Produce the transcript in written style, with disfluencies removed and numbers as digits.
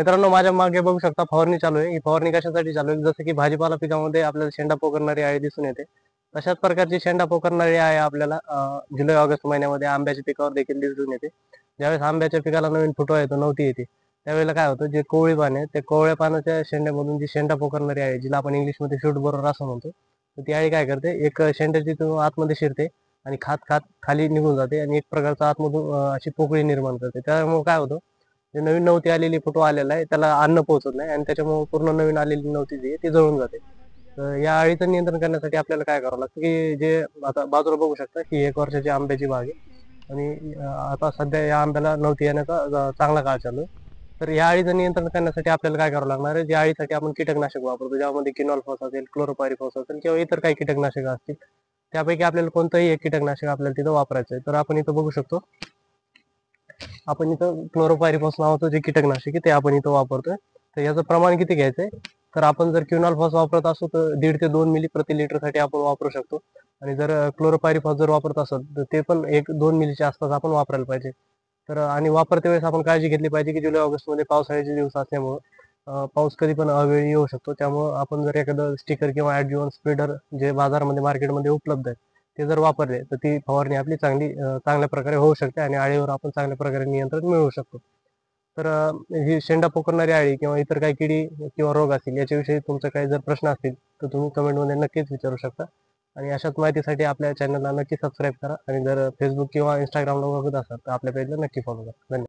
मित्रांनो, माझ्या मागे बघू शकता फवारणी चालू आहे. ही फवारणी कशासाठी चालू आहे? जसं की भाजीपाला पिकामध्ये आपल्याला शेंडा पोखरणारी अळी दिसून येते. तशाच प्रकारची शेंडा पोखरणारी अळी आपल्याला जुलै ऑगस्ट महिन्यामध्ये आंब्याच्या पिकावर देखील दिसून येते. ज्यावेळेस आंब्याच्या पिकाला नवीन फुटवा येतो, नवती येते, त्यावेळेला काय होतं, जे कोवळी पाने आहेत, त्या कोवळ्या पानाच्या शेंड्यामधून जी शेंडा पोखरणारी अळी, जिला आपण इंग्लिशमध्ये शूट बोरर असं म्हणतो, तर ती अळी काय करते, एक शेंड्याची आतमध्ये शिरते आणि खात खात खाली निघून जाते आणि एक प्रकारचा आतमधून अशी पोकळी निर्माण करते. त्यामुळे काय होतं, जे नवीन नवती आलेली फुटवा आलेला आहे, त्याला अन्न पोहोचत नाही आणि त्याच्यामुळे पूर्ण नवीन आलेली नवती जी आहे ती जळून जाते. तर या अळीचं नियंत्रण करण्यासाठी आपल्याला काय करावं लागतं, की जे आता बाजूला बघू शकता, ही 1 वर्षाची आंब्याची बाग आहे आणि आता सध्या या आंब्याला नवती येण्याचा चांगला काळ चालू आहे. तर या अळीचं नियंत्रण करण्यासाठी आपल्याला काय करावं लागणार आहे, ज्या अळीसाठी आपण कीटकनाशक वापरतो, ज्यामध्ये किनॉल असेल, क्लोरोपायरीफॉस असेल किंवा इतर काही कीटकनाशक असतील, त्यापैकी आपल्याला कोणतंही एक कीटकनाशक आपल्याला तिथं वापरायचं आहे. तर आपण इथं बघू शकतो, आपण इथं क्लोरोपायरीफॉस नावाचं जे कीटकनाशक आहे ते आपण इथं वापरतोय. तर याचं प्रमाण किती घ्यायचंय, तर आपण जर क्विनॉल वापरत असू तर 1.5 ते 2 मिली प्रति लिटरसाठी आपण वापरू शकतो. आणि जर क्लोरोपायरीफॉस जर वापरत असेल तर ते पण 1-2 मिलीच्या आसपास आपण वापरायला पाहिजे. तर आणि वापरते वेळेस आपण काळजी घेतली पाहिजे, की जुलै ऑगस्टमध्ये पावसाळ्याचे दिवस असल्यामुळं पाऊस कधी पण अवेळी येऊ शकतो. त्यामुळं आपण जर एखादं स्टिकर किंवा ॲडज्युव्हंट स्प्रेडर जे बाजारामध्ये मार्केटमध्ये उपलब्ध आहे, ते जर वापरले तर ती फवारणी आपली चांगल्या प्रकारे होऊ शकते आणि अळीवर आपण चांगल्या प्रकारे नियंत्रण मिळवू शकतो. तर ही शेंडा पोखरणारी अळी किंवा इतर काही किडी किंवा रोग असतील याच्याविषयी तुमचे काही जर प्रश्न असतील तर तुम्ही कमेंटमध्ये नक्कीच विचारू शकता. आणि अशाच माहितीसाठी आपल्या चॅनलला नक्की सबस्क्राईब करा आणि जर फेसबुक किंवा इंस्टाग्रामला बघत असाल तर आपल्या पेजला नक्की फॉलो करा. धन्यवाद.